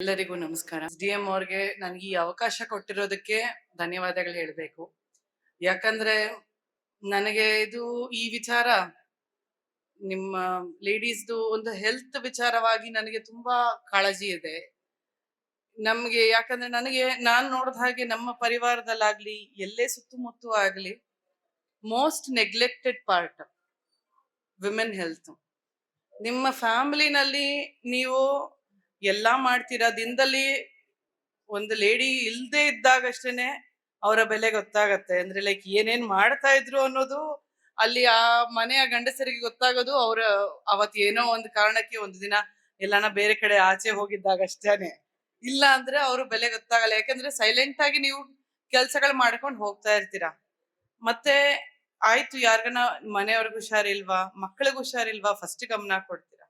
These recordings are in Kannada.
ಎಲ್ಲರಿಗೂ ನಮಸ್ಕಾರ. SDM ಅವ್ರಿಗೆ ನನಗೆ ಈ ಅವಕಾಶ ಕೊಟ್ಟಿರೋದಕ್ಕೆ ಧನ್ಯವಾದಗಳು ಹೇಳಬೇಕು. ಯಾಕಂದ್ರೆ ನನಗೆ ಇದು ಈ ವಿಚಾರ ನಿಮ್ಮ ಲೇಡೀಸ್ದು ಒಂದು ಹೆಲ್ತ್ ವಿಚಾರವಾಗಿ ನನಗೆ ತುಂಬಾ ಕಾಳಜಿ ಇದೆ. ನಮ್ಗೆ ಯಾಕಂದ್ರೆ ನಾನ್ ನೋಡಿದ ಹಾಗೆ ನಮ್ಮ ಪರಿವಾರದಲ್ಲಾಗ್ಲಿ ಎಲ್ಲೇ ಸುತ್ತಮುತ್ತ ಆಗ್ಲಿ most neglected part women health. ನಿಮ್ಮ ಫ್ಯಾಮಿಲಿನಲ್ಲಿ ನೀವು ಎಲ್ಲಾ ಮಾಡ್ತೀರಾ, ದಿನದಲ್ಲಿ ಒಂದು ಲೇಡಿ ಇಲ್ದೇ ಇದ್ದಾಗಷ್ಟೇನೆ ಅವರ ಬೆಲೆ ಗೊತ್ತಾಗತ್ತೆ. ಅಂದ್ರೆ ಲೈಕ್ ಏನೇನ್ ಮಾಡ್ತಾ ಇದ್ರು ಅನ್ನೋದು ಅಲ್ಲಿ ಆ ಮನೆಯ ಗಂಡಸರಿಗೆ ಗೊತ್ತಾಗೋದು ಅವ್ರ ಅವತ್ ಏನೋ ಒಂದು ಕಾರಣಕ್ಕೆ ಒಂದು ದಿನ ಎಲ್ಲಾನ ಬೇರೆ ಕಡೆ ಆಚೆ ಹೋಗಿದ್ದಾಗಷ್ಟೇನೆ. ಇಲ್ಲ ಅಂದ್ರೆ ಅವ್ರ ಬೆಲೆ ಗೊತ್ತಾಗಲ್ಲ. ಯಾಕಂದ್ರೆ ಸೈಲೆಂಟ್ ಆಗಿ ನೀವು ಕೆಲ್ಸಗಳು ಮಾಡ್ಕೊಂಡು ಹೋಗ್ತಾ ಇರ್ತೀರಾ. ಮತ್ತೆ ಆಯ್ತು, ಯಾರ್ಗನ ಮನೆಯವ್ರಿಗೆ ಹುಷಾರಿಲ್ವಾ, ಮಕ್ಕಳಿಗೆ ಹುಷಾರಿಲ್ವಾ, ಫಸ್ಟ್ ಗಮನ ಕೊಡ್ತೀರಾ.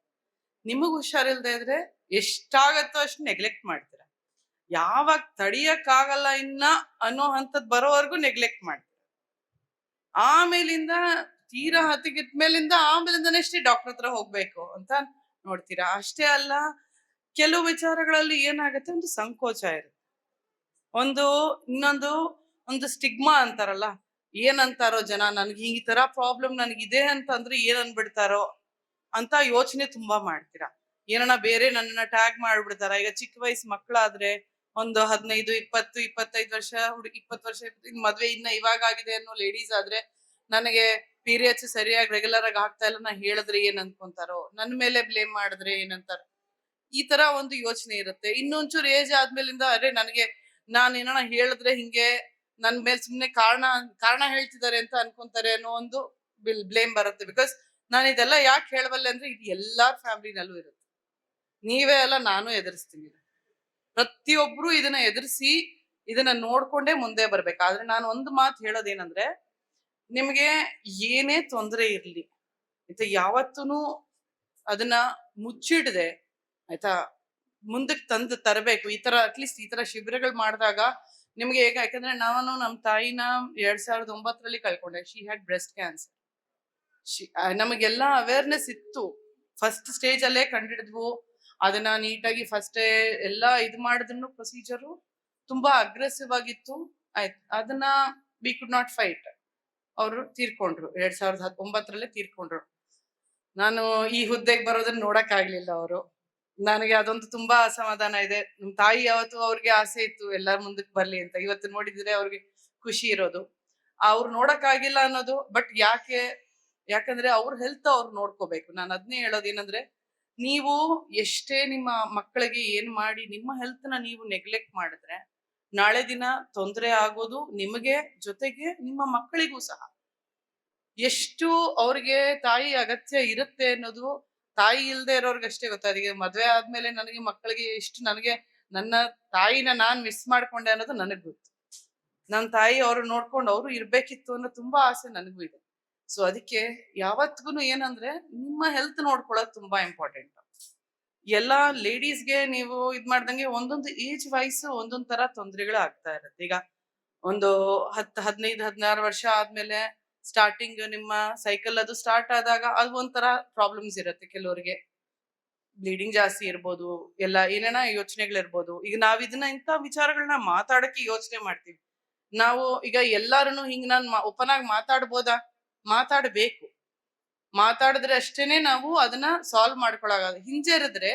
ನಿಮಗ್ ಹುಷಾರಿಲ್ದೇ ಇದ್ರೆ ಎಷ್ಟಾಗತ್ತೋ ಅಷ್ಟು ನೆಗ್ಲೆಕ್ಟ್ ಮಾಡ್ತೀರಾ. ಯಾವಾಗ ತಡಿಯಕ್ಕಾಗಲ್ಲ ಇನ್ನ ಅನ್ನೋ ಹಂತದ್ ಬರೋವರೆಗೂ ನೆಗ್ಲೆಕ್ಟ್ ಮಾಡ್ತೀರಾ. ಆಮೇಲಿಂದ ತೀರಾ ಹತ್ತಿಗಿದ್ಮೇಲಿಂದ ಆಮೇಲಿಂದನಷ್ಟೇ ಡಾಕ್ಟರ್ ಹತ್ರ ಹೋಗ್ಬೇಕು ಅಂತ ನೋಡ್ತೀರಾ. ಅಷ್ಟೇ ಅಲ್ಲ, ಕೆಲವು ವಿಚಾರಗಳಲ್ಲಿ ಏನಾಗತ್ತೆ, ಒಂದು ಸಂಕೋಚ ಇರುತ್ತೆ. ಒಂದು ಇನ್ನೊಂದು ಒಂದು ಸ್ಟಿಗ್ಮಾ ಅಂತಾರಲ್ಲ, ಏನಂತಾರೋ ಜನ, ನನ್ಗೆ ಈ ತರ ಪ್ರಾಬ್ಲಮ್ ನನಗಿದೆ ಅಂತಂದ್ರೆ ಏನ್ ಅನ್ಬಿಡ್ತಾರೋ ಅಂತ ಯೋಚನೆ ತುಂಬಾ ಮಾಡ್ತೀರಾ. ಏನನ್ನ ಬೇರೆ ನನ್ನನ್ನ ಟ್ಯಾಗ್ ಮಾಡ್ಬಿಡ್ತಾರ. ಈಗ ಚಿಕ್ಕ ವಯಸ್ಸು ಮಕ್ಕಳಾದ್ರೆ ಒಂದು 15, 20, 25 ವರ್ಷ ಹುಡುಗಿ, 20 ವರ್ಷ ಮದ್ವೆ ಇನ್ನ ಇವಾಗ ಆಗಿದೆ ಅನ್ನೋ ಲೇಡೀಸ್ ಆದ್ರೆ ನನಗೆ ಪೀರಿಯಡ್ಸ್ ಸರಿಯಾಗಿ ರೆಗ್ಯುಲರ್ ಆಗಿ ಆಗ್ತಾ ಇಲ್ಲ ನಾ ಹೇಳಿದ್ರೆ ಏನ್ ಅನ್ಕೊಂತಾರೋ, ನನ್ ಮೇಲೆ ಬ್ಲೇಮ್ ಮಾಡಿದ್ರೆ ಏನಂತಾರ, ಈ ತರ ಒಂದು ಯೋಚನೆ ಇರುತ್ತೆ. ಇನ್ನೊಂಚೂರು ಏಜ್ ಆದ್ಮೇಲಿಂದ ಅರೆ ನಾನ್ ಏನಾನ ಹೇಳಿದ್ರೆ ಹಿಂಗೆ ನನ್ ಮೇಲೆ ಸುಮ್ನೆ ಕಾರಣ ಹೇಳ್ತಿದ್ದಾರೆ ಅಂತ ಅನ್ಕೊಂತಾರೆ ಅನ್ನೋ ಒಂದು ಬ್ಲೇಮ್ ಬರುತ್ತೆ. ಬಿಕಾಸ್ ನಾನು ಇದೆಲ್ಲ ಯಾಕೆ ಹೇಳಬಲ್ಲೆ ಅಂದ್ರೆ ಇದು ಎಲ್ಲಾರ್ ಫ್ಯಾಮಿಲಿನಲ್ಲೂ ಇರುತ್ತೆ. ನೀವೇ ಅಲ್ಲ, ನಾನು ಎದುರಿಸ್ತೀನಿ. ಪ್ರತಿಯೊಬ್ರು ಇದನ್ನ ಎದುರಿಸಿ ಇದನ್ನ ನೋಡ್ಕೊಂಡೇ ಮುಂದೆ ಬರ್ಬೇಕು. ಆದ್ರೆ ನಾನು ಒಂದು ಮಾತು ಹೇಳೋದೇನಂದ್ರೆ, ನಿಮ್ಗೆ ಏನೇ ತೊಂದರೆ ಇರ್ಲಿ ಆಯ್ತಾ, ಯಾವತ್ತೂ ಅದನ್ನ ಮುಚ್ಚಿಡದೆ ಆಯ್ತಾ ಮುಂದಕ್ಕೆ ತಂದು ತರಬೇಕು. ಈ ತರ ಅಟ್ಲೀಸ್ಟ್ ಈ ತರ ಶಿಬಿರಗಳು ಮಾಡಿದಾಗ ನಿಮ್ಗೆ ಹೇಗೆ, ಯಾಕಂದ್ರೆ ನಾನು ನಮ್ಮ ತಾಯಿನ 2009ರಲ್ಲಿ ಕಳ್ಕೊಂಡೆ. She had breast cancer. ನಮಗೆಲ್ಲ ಅವೇರ್ನೆಸ್ ಇತ್ತು, ಫಸ್ಟ್ ಸ್ಟೇಜ್ ಅಲ್ಲೇ ಕಂಡಿಡಿದ್ವು. ಅದನ್ನ ನೀಟಾಗಿ ಫಸ್ಟ್ ಎಲ್ಲ ಇದು ಮಾಡಿದ್ರು. ಪ್ರೊಸೀಜರು ತುಂಬಾ ಅಗ್ರೆಸಿವ್ ಆಗಿತ್ತು. ಆಯ್ತು, ಅದನ್ನ ವಿ ಕುಡ್ ನಾಟ್ ಫೈಟ್. ಅವರು ತೀರ್ಕೊಂಡ್ರು, 2019ರಲ್ಲೇ ತೀರ್ಕೊಂಡ್ರು. ನಾನು ಈ ಹುದ್ದೆಗೆ ಬರೋದನ್ನ ನೋಡಕ್ ಆಗ್ಲಿಲ್ಲ ಅವರು. ನನಗೆ ಅದೊಂದು ತುಂಬಾ ಅಸಮಾಧಾನ ಇದೆ. ನಮ್ ತಾಯಿ ಯಾವತ್ತು ಅವ್ರಿಗೆ ಆಸೆ ಇತ್ತು ಎಲ್ಲಾರ ಮುಂದಕ್ಕೆ ಬರ್ಲಿ ಅಂತ. ಇವತ್ತು ನೋಡಿದ್ರೆ ಅವ್ರಿಗೆ ಖುಷಿ ಇರೋದು. ಅವ್ರು ನೋಡಕ್ ಆಗಿಲ್ಲ ಅನ್ನೋದು. ಬಟ್ ಯಾಕಂದ್ರೆ ಅವ್ರ ಹೆಲ್ತ್ ಅವ್ರು ನೋಡ್ಕೋಬೇಕು. ನಾನು ಅದನ್ನೇ ಹೇಳೋದೇನಂದ್ರೆ, ನೀವು ಎಷ್ಟೇ ನಿಮ್ಮ ಮಕ್ಕಳಿಗೆ ಏನ್ ಮಾಡಿ ನಿಮ್ಮ ಹೆಲ್ತ್ ನ ನೀವು ನೆಗ್ಲೆಕ್ಟ್ ಮಾಡಿದ್ರೆ ನಾಳೆ ದಿನ ತೊಂದರೆ ಆಗೋದು ನಿಮಗೆ, ಜೊತೆಗೆ ನಿಮ್ಮ ಮಕ್ಕಳಿಗೂ ಸಹ. ಎಷ್ಟು ಅವ್ರಿಗೆ ತಾಯಿ ಅಗತ್ಯ ಇರುತ್ತೆ ಅನ್ನೋದು ತಾಯಿ ಇಲ್ದೇ ಇರೋರ್ಗಷ್ಟೇ ಗೊತ್ತಾದ. ಈಗ ಮದ್ವೆ ಆದ್ಮೇಲೆ ನನಗೆ ಮಕ್ಕಳಿಗೆ ಎಷ್ಟು ನನ್ನ ತಾಯಿನ ನಾನ್ ಮಿಸ್ ಮಾಡ್ಕೊಂಡೆ ಅನ್ನೋದು ನನಗ್ ಗೊತ್ತು. ನನ್ನ ತಾಯಿ ಅವ್ರು ನೋಡ್ಕೊಂಡು ಅವ್ರು ಇರ್ಬೇಕಿತ್ತು ಅನ್ನೋ ತುಂಬಾ ಆಸೆ ನನಗೂ ಇದೆ. ಸೊ ಅದಕ್ಕೆ ಯಾವತ್ತಿಗೂ ಏನಂದ್ರೆ, ನಿಮ್ಮ ಹೆಲ್ತ್ ನೋಡ್ಕೊಳ್ಳೋದು ತುಂಬಾ ಇಂಪಾರ್ಟೆಂಟ್. ಎಲ್ಲಾ ಲೇಡೀಸ್ಗೆ ನೀವು ಇದ್ ಮಾಡ್ದಂಗೆ ಒಂದೊಂದು ಏಜ್ ವೈಸ್ ಒಂದೊಂದ್ ತರ ತೊಂದರೆಗಳು ಆಗ್ತಾ ಇರುತ್ತೆ. ಈಗ ಒಂದು 10, 15, 16 ವರ್ಷ ಆದ್ಮೇಲೆ ಸ್ಟಾರ್ಟಿಂಗ್ ನಿಮ್ಮ ಸೈಕಲ್ ಅದು ಸ್ಟಾರ್ಟ್ ಆದಾಗ ಅದು ಒಂಥರ ಪ್ರಾಬ್ಲಮ್ಸ್ ಇರುತ್ತೆ. ಕೆಲವರಿಗೆ ಬ್ಲೀಡಿಂಗ್ ಜಾಸ್ತಿ ಇರ್ಬೋದು, ಎಲ್ಲ ಏನೇನ ಯೋಚನೆಗಳಿರ್ಬೋದು. ಈಗ ನಾವ್ ಇಂಥ ವಿಚಾರಗಳನ್ನ ಮಾತಾಡಕ್ಕೆ ಯೋಚನೆ ಮಾಡ್ತೀವಿ. ನಾವು ಈಗ ಎಲ್ಲಾರನು ಹಿಂಗ್ ನಾನ್ ಓಪನ್ ಆಗಿ ಮಾತಾಡ್ಬೋದಾ? ಮಾತಾಡ್ಬೇಕು. ಮಾತಾಡಿದ್ರೆ ಅಷ್ಟೇನೆ ನಾವು ಅದನ್ನ ಸಾಲ್ವ್ ಮಾಡ್ಕೊಳಾಗಲ್ಲ. ಹಿಂಜರಿದ್ರೆ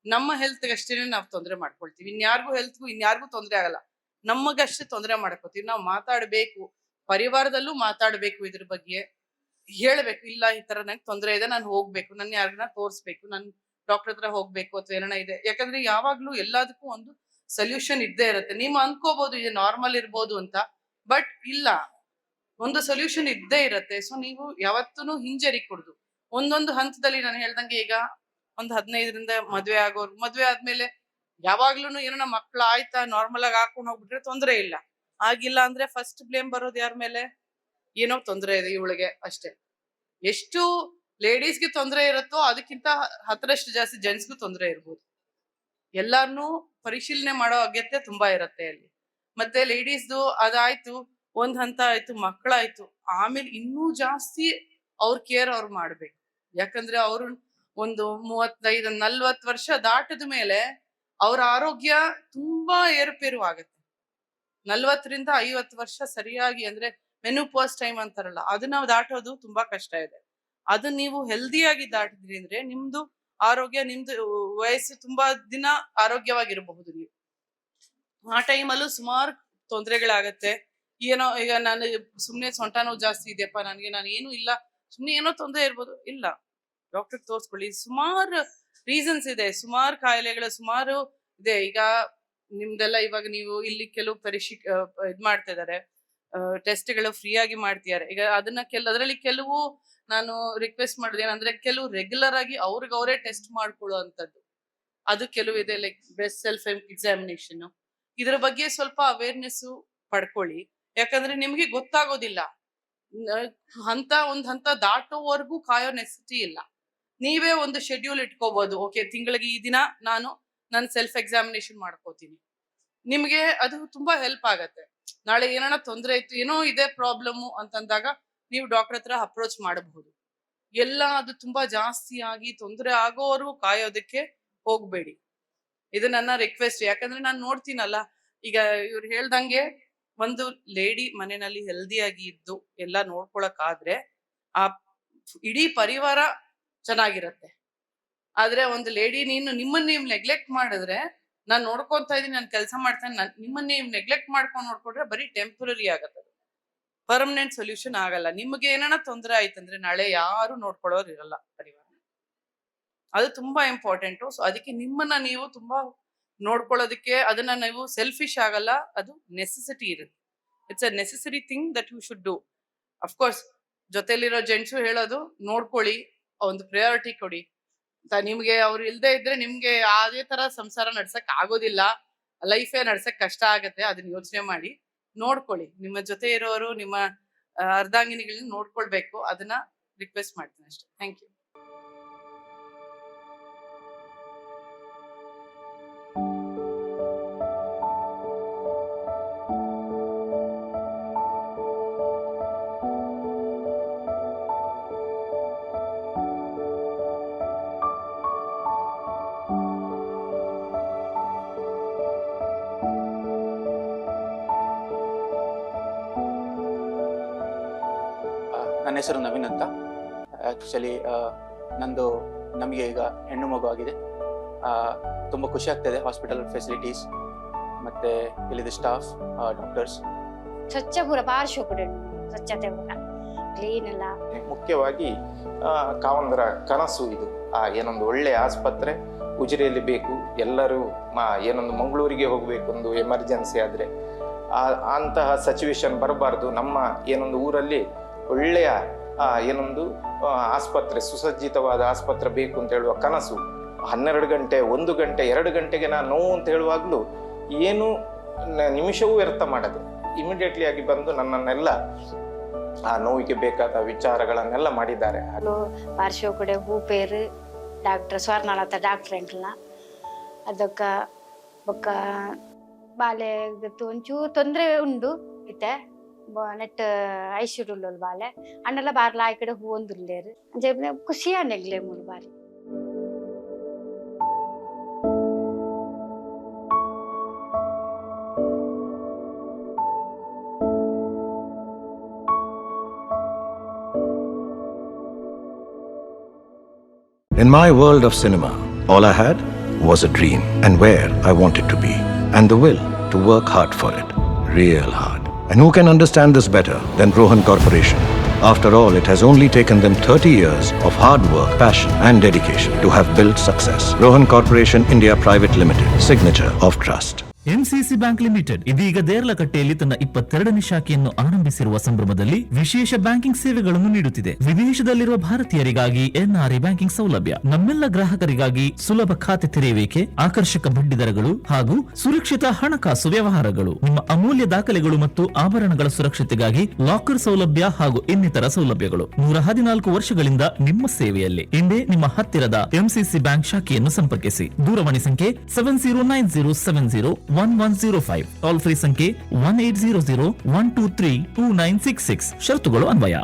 ನಮ್ಮ ಹೆಲ್ತ್ ಅಷ್ಟೇನೆ ನಾವು ತೊಂದರೆ ಮಾಡ್ಕೊಳ್ತೀವಿ. ಇನ್ಯಾರಿಗೂ ತೊಂದರೆ ಆಗಲ್ಲ, ನಮಗಷ್ಟೇ ತೊಂದರೆ ಮಾಡ್ಕೋತೀವಿ. ನಾವು ಮಾತಾಡ್ಬೇಕು, ಪರಿವಾರದಲ್ಲೂ ಮಾತಾಡ್ಬೇಕು, ಇದ್ರ ಬಗ್ಗೆ ಹೇಳ್ಬೇಕು. ಇಲ್ಲ, ಈ ತರ ನಂಗೆ ತೊಂದರೆ ಇದೆ, ನಾನು ಹೋಗ್ಬೇಕು, ನನ್ನ ಯಾರನ್ನ ತೋರ್ಸ್ಬೇಕು, ನನ್ ಡಾಕ್ಟರ್ ಹತ್ರ ಹೋಗ್ಬೇಕು ಅಥವಾ ಏನಾನ ಇದೆ. ಯಾಕಂದ್ರೆ ಯಾವಾಗ್ಲೂ ಎಲ್ಲದಕ್ಕೂ ಒಂದು ಸೊಲ್ಯೂಷನ್ ಇದ್ದೇ ಇರುತ್ತೆ. ನೀವು ಅನ್ಕೋಬಹುದು ಇದು ನಾರ್ಮಲ್ ಇರ್ಬೋದು ಅಂತ, ಬಟ್ ಇಲ್ಲ, ಒಂದು ಸೊಲ್ಯೂಷನ್ ಇದ್ದೇ ಇರತ್ತೆ. ಸೊ ನೀವು ಯಾವತ್ತೂ ಹಿಂಜರಿಕೂಡ್ದು. ಒಂದೊಂದು ಹಂತದಲ್ಲಿ ನಾನು ಹೇಳ್ದಂಗೆ, ಈಗ ಒಂದು 15ರಿಂದ ಮದ್ವೆ ಆದ್ಮೇಲೆ ಯಾವಾಗ್ಲೂ ಏನೋ ಮಕ್ಳು ಆಯ್ತಾ ನಾರ್ಮಲ್ ಆಗಿ ಹಾಕೊಂಡ್ ಹೋಗ್ಬಿಟ್ರೆ ತೊಂದ್ರೆ ಇಲ್ಲ. ಆಗಿಲ್ಲ ಅಂದ್ರೆ ಫಸ್ಟ್ ಬ್ಲೇಮ್ ಬರೋದು ಯಾರ ಮೇಲೆ? ಏನೋ ತೊಂದ್ರೆ ಇದೆ ಇವಳಿಗೆ ಅಷ್ಟೇ. ಎಷ್ಟು ಲೇಡೀಸ್ಗೆ ತೊಂದರೆ ಇರುತ್ತೋ ಅದಕ್ಕಿಂತ 10ರಷ್ಟು ಜಾಸ್ತಿ ಜೆಂಟ್ಸ್ಗೂ ತೊಂದರೆ ಇರ್ಬೋದು. ಎಲ್ಲಾರ್ನು ಪರಿಶೀಲನೆ ಮಾಡೋ ಅಗತ್ಯ ತುಂಬಾ ಇರತ್ತೆ ಅಲ್ಲಿ. ಮತ್ತೆ ಲೇಡೀಸ್ದು ಅದಾಯ್ತು, ಒಂದ್ ಹಂತ ಆಯ್ತು, ಮಕ್ಕಳಾಯ್ತು, ಆಮೇಲೆ ಇನ್ನೂ ಜಾಸ್ತಿ ಅವ್ರ ಕೇರ್ ಅವ್ರು ಮಾಡ್ಬೇಕು. ಯಾಕಂದ್ರೆ ಅವ್ರು ಒಂದು 35, 40 ವರ್ಷ ದಾಟದ ಮೇಲೆ ಅವ್ರ ಆರೋಗ್ಯ ತುಂಬಾ ಏರುಪೇರು ಆಗತ್ತೆ. 40ರಿಂದ 50 ವರ್ಷ ಸರಿಯಾಗಿ ಅಂದ್ರೆ ಮೆನೋಪಾಸ್ ಟೈಮ್ ಅಂತಾರಲ್ಲ, ಅದನ್ನ ದಾಟೋದು ತುಂಬಾ ಕಷ್ಟ ಇದೆ. ಅದು ನೀವು ಹೆಲ್ದಿಯಾಗಿ ದಾಟಿದ್ರಿ ಅಂದ್ರೆ ನಿಮ್ದು ಆರೋಗ್ಯ, ನಿಮ್ದು ವಯಸ್ಸು ತುಂಬಾ ದಿನ ಆರೋಗ್ಯವಾಗಿರಬಹುದು ನೀವು. ಆ ಟೈಮಲ್ಲೂ ಸುಮಾರು ತೊಂದರೆಗಳಾಗತ್ತೆ. ಏನೋ ಈಗ ನಾನು ಸುಮ್ನೆ ಸೊಂಟ ನೋವು ಜಾಸ್ತಿ ಇದೆಯಪ್ಪ ನನಗೆ, ನಾನು ಏನು ಇಲ್ಲ, ಸುಮ್ನೆ ಏನೋ ತೊಂದರೆ ಇರ್ಬೋದು, ಇಲ್ಲ, ಡಾಕ್ಟರ್ ತೋರಿಸ್ಕೊಳ್ಳಿ. ಸುಮಾರು ರೀಸನ್ಸ್ ಇದೆ, ಸುಮಾರು ಕಾಯಿಲೆಗಳು ಸುಮಾರು ಇದೆ. ಈಗ ನಿಮ್ದೆಲ್ಲ ಇವಾಗ ನೀವು ಇಲ್ಲಿ ಕೆಲವು ಇದ್ ಮಾಡ್ತಾ ಇದಾರೆ, ಟೆಸ್ಟ್ಗಳು ಫ್ರೀ ಆಗಿ ಮಾಡ್ತಿದ್ದಾರೆ. ಈಗ ಅದನ್ನ ಅದರಲ್ಲಿ ಕೆಲವು ನಾನು ರಿಕ್ವೆಸ್ಟ್ ಮಾಡೋದು ಏನಂದ್ರೆ, ಕೆಲವು ರೆಗ್ಯುಲರ್ ಆಗಿ ಅವ್ರಿಗವರೇ ಟೆಸ್ಟ್ ಮಾಡ್ಕೊಳ್ಳೋ ಅಂತದ್ದು, ಅದು ಕೆಲವು ಇದೆ. ಲೈಕ್ ಬ್ರೆಸ್ಟ್ ಸೆಲ್ಫ್ ಎಕ್ಸಾಮಿನೇಷನ್, ಇದ್ರ ಬಗ್ಗೆ ಸ್ವಲ್ಪ ಅವೇರ್ನೆಸ್ ಪಡ್ಕೊಳ್ಳಿ. ಯಾಕಂದ್ರೆ ನಿಮ್ಗೆ ಗೊತ್ತಾಗೋದಿಲ್ಲ, ಒಂದ್ ಹಂತ ದಾಟೋವರೆಗೂ ಕಾಯೋ ನೆಸಿಟಿ ಇಲ್ಲ. ನೀವೇ ಒಂದು ಶೆಡ್ಯೂಲ್ ಇಟ್ಕೋಬಹುದು. ಓಕೆ, ತಿಂಗಳಿಗೆ ಈ ದಿನ ನಾನು ನನ್ನ ಸೆಲ್ಫ್ ಎಕ್ಸಾಮಿನೇಷನ್ ಮಾಡ್ಕೋತೀನಿ. ನಿಮ್ಗೆ ಅದು ತುಂಬಾ ಹೆಲ್ಪ್ ಆಗತ್ತೆ. ನಾಳೆ ಏನಾರ ತೊಂದರೆ ಇತ್ತು, ಏನೋ ಇದೆ ಪ್ರಾಬ್ಲಮ್ ಅಂತಂದಾಗ ನೀವು ಡಾಕ್ಟರ್ ಹತ್ರ ಅಪ್ರೋಚ್ ಮಾಡಬಹುದು. ಎಲ್ಲ ಅದು ತುಂಬಾ ಜಾಸ್ತಿ ಆಗಿ ತೊಂದರೆ ಆಗೋವರೆಗೂ ಕಾಯೋದಕ್ಕೆ ಹೋಗ್ಬೇಡಿ. ಇದು ನನ್ನ ರಿಕ್ವೆಸ್ಟ್. ಯಾಕಂದ್ರೆ ನಾನು ನೋಡ್ತೀನಲ್ಲ, ಈಗ ಇವ್ರು ಹೇಳ್ದಂಗೆ ಒಂದು ಲೇಡಿ ಮನೆಯಲ್ಲಿ ಹೆಲ್ದಿಯಾಗಿ ಇದ್ದು ಎಲ್ಲ ನೋಡ್ಕೊಳಕ್ ಆದ್ರೆ ಆ ಇಡೀ ಪರಿವಾರ ಚೆನ್ನಾಗಿರತ್ತೆ. ಆದ್ರೆ ಒಂದು ಲೇಡಿ ನಿಮ್ಮನ್ನ ನೀವು ನೆಗ್ಲೆಕ್ಟ್ ಮಾಡಿದ್ರೆ, ನಾನ್ ನೋಡ್ಕೊಂತ ಇದೀನಿ, ನಾನು ಕೆಲಸ ಮಾಡ್ತೇನೆ, ನಿಮ್ಮನ್ನ ನೀವು ನೆಗ್ಲೆಕ್ಟ್ ಮಾಡ್ಕೊಂಡು ನೋಡ್ಕೊಂಡ್ರೆ ಬರೀ ಟೆಂಪರರಿ ಆಗತ್ತೆ, ಪರ್ಮನೆಂಟ್ ಸೊಲ್ಯೂಷನ್ ಆಗಲ್ಲ. ನಿಮ್ಗೆ ಏನಾರ ತೊಂದರೆ ಆಯ್ತಂದ್ರೆ ನಾಳೆ ಯಾರು ನೋಡ್ಕೊಳ್ಳೋರು ಇರಲ್ಲ ಪರಿವಾರ. ಅದು ತುಂಬಾ ಇಂಪಾರ್ಟೆಂಟು. ಸೊ ಅದಕ್ಕೆ ನಿಮ್ಮನ್ನ ನೀವು ತುಂಬಾ ನೋಡ್ಕೊಳ್ಳೋದಕ್ಕೆ, ಅದನ್ನ ನೀವು ಸೆಲ್ಫಿಶ್ ಆಗಲ್ಲ, ಅದು ನೆಸೆಸಿಟಿ ಇರುತ್ತೆ. It's a necessary thing that you should do. Of course ಜೊತೆಲಿರೋ ಜೆಂಟ್ಸು ಹೇಳೋದು, ನೋಡ್ಕೊಳ್ಳಿ, ಒಂದು ಪ್ರಯಾರಿಟಿ ಕೊಡಿ ಅಂತ. ನಿಮ್ಗೆ ಅವ್ರು ಇಲ್ದೇ ಇದ್ರೆ ನಿಮ್ಗೆ ಅದೇ ತರ ಸಂಸಾರ ನಡ್ಸಕ್ ಆಗೋದಿಲ್ಲ, ಲೈಫೇ ನಡ್ಸಕ್ ಕಷ್ಟ ಆಗತ್ತೆ. ಅದನ್ನ ಯೋಚನೆ ಮಾಡಿ ನೋಡ್ಕೊಳ್ಳಿ. ನಿಮ್ಮ ಜೊತೆ ಇರೋರು, ನಿಮ್ಮ ಅರ್ಧಾಂಗಿನಿಗಳನ್ನ ನೋಡ್ಕೊಳ್ಬೇಕು. ಅದನ್ನ ರಿಕ್ವೆಸ್ಟ್ ಮಾಡ್ತೀನಿ ಅಷ್ಟೇ. Thank you. ನನ್ನ ಹೆಸರು ನವೀನ್ ಅಂತ. ಆ್ಯಕ್ಚುಲಿ ನಮಗೆ ಈಗ ಹೆಣ್ಣು ಮಗು ಆಗಿದೆ. ತುಂಬ ಖುಷಿ ಆಗ್ತಾಯಿದೆ. ಹಾಸ್ಪಿಟಲ್ ಫೆಸಿಲಿಟೀಸ್ ಮತ್ತು ಇಲ್ಲಿದ್ದ ಸ್ಟಾಫ್, ಡಾಕ್ಟರ್ಸ್ ಸ್ವಚ್ಛ ಪೂರ ಭಾರಿ ಶೋಕುಡು, ಸ್ವಚ್ಛತೆ ಪೂರ ಕ್ಲೀನ್ ಎಲ್ಲ. ಮುಖ್ಯವಾಗಿ ಕಾವಂದರ ಕನಸು ಇದು. ಏನೊಂದು ಒಳ್ಳೆ ಆಸ್ಪತ್ರೆ ಉಜಿರೆಯಲ್ಲಿ ಬೇಕು. ಎಲ್ಲರೂ ಏನೊಂದು ಮಂಗಳೂರಿಗೆ ಹೋಗಬೇಕು, ಒಂದು ಎಮರ್ಜೆನ್ಸಿ ಆದರೆ ಅಂತಹ ಸಿಚುವೇಶನ್ ಬರಬಾರ್ದು. ನಮ್ಮ ಏನೊಂದು ಊರಲ್ಲಿ ಒಳ್ಳೆಯ ಏನೊಂದು ಆಸ್ಪತ್ರೆ, ಸುಸಜ್ಜಿತವಾದ ಆಸ್ಪತ್ರೆ ಬೇಕು ಅಂತ ಹೇಳುವ ಕನಸು 12 ಗಂಟೆ, 1 ಗಂಟೆ, 2 ಗಂಟೆಗೆ ನಾನು ನೋವು ಅಂತ ಹೇಳುವಾಗಲೂ ಏನು ನಿಮಿಷವೂ ವ್ಯರ್ಥ ಮಾಡದೆ ಇಮಿಡಿಯೇಟ್ಲಿ ಆಗಿ ಬಂದು ನನ್ನನ್ನೆಲ್ಲ ಆ ನೋವಿಗೆ ಬೇಕಾದ ವಿಚಾರಗಳನ್ನೆಲ್ಲ ಮಾಡಿದ್ದಾರೆ. ಪಾರ್ಶ್ವ ಕೂಡ ಹೂ ಪೇರು ಡಾಕ್ಟರ್ ಸ್ವರ್ಣಲತಾ ಡಾಕ್ಟರ್ ಎಂಕ್ಲ ಅದಕ್ಕ ಬೊಕ್ಕ ಬಾಲೆ ಒಂಚೂರು ತೊಂದರೆ ಉಂಡು ಇತ್ತೆ ನೆಟ್ ಐಶ್ವರ್ಯ ಬಾಲೆ ಅಣ್ಣೆಲ್ಲ ಬಾರ್ಲ ಆ ಕಡೆ ಹೂ ಒಂದುಲ್ಲೇರು ಅಂಚೆ ಖುಷಿ ನೆಗ್ಲೆ ಮೂರು ಬಾರಿ. In my world of cinema, all I had was a dream and where I wanted to be, and the will to work hard for it, real hard. And who can understand this better than Rohan Corporation? After all, it has only taken them 30 years of hard work, passion and dedication to have built success. Rohan Corporation India Private Limited, signature of trust. MCC bank limited ಇದೀಗ ದೇರ್ಲಕಟ್ಟೆಯಲ್ಲಿ ತನ್ನ 22ನೇ ಶಾಖೆಯನ್ನು ಆರಂಭಿಸಿರುವ ಸಂಭ್ರಮದಲ್ಲಿ ವಿಶೇಷ ಬ್ಯಾಂಕಿಂಗ್ ಸೇವೆಗಳನ್ನು ನೀಡುತ್ತಿದೆ. ವಿದೇಶದಲ್ಲಿರುವ ಭಾರತೀಯರಿಗಾಗಿ ಎನ್ಆರ್ಐ ಬ್ಯಾಂಕಿಂಗ್ ಸೌಲಭ್ಯ, ನಮ್ಮೆಲ್ಲ ಗ್ರಾಹಕರಿಗಾಗಿ ಸುಲಭ ಖಾತೆ ತೆರೆಯುವಿಕೆ, ಆಕರ್ಷಕ ಬಡ್ಡಿ ದರಗಳು ಹಾಗೂ ಸುರಕ್ಷಿತ ಹಣಕಾಸು ವ್ಯವಹಾರಗಳು. ನಿಮ್ಮ ಅಮೂಲ್ಯ ದಾಖಲೆಗಳು ಮತ್ತು ಆಭರಣಗಳ ಸುರಕ್ಷತೆಗಾಗಿ ಲಾಕರ್ ಸೌಲಭ್ಯ ಹಾಗೂ ಇನ್ನಿತರ ಸೌಲಭ್ಯಗಳು. 114 ವರ್ಷಗಳಿಂದ ನಿಮ್ಮ ಸೇವೆಯಲ್ಲಿ. ಇಂದೇ ನಿಮ್ಮ ಹತ್ತಿರದ ಎಂಸಿಸಿ ಬ್ಯಾಂಕ್ ಶಾಖೆಯನ್ನು ಸಂಪರ್ಕಿಸಿ. ದೂರವಾಣಿ ಸಂಖ್ಯೆ 7090701105. ಟೋಲ್ ಫ್ರೀ ಸಂಖ್ಯೆ 1800 123 2966. ಷರತ್ತುಗಳು ಅನ್ವಯ.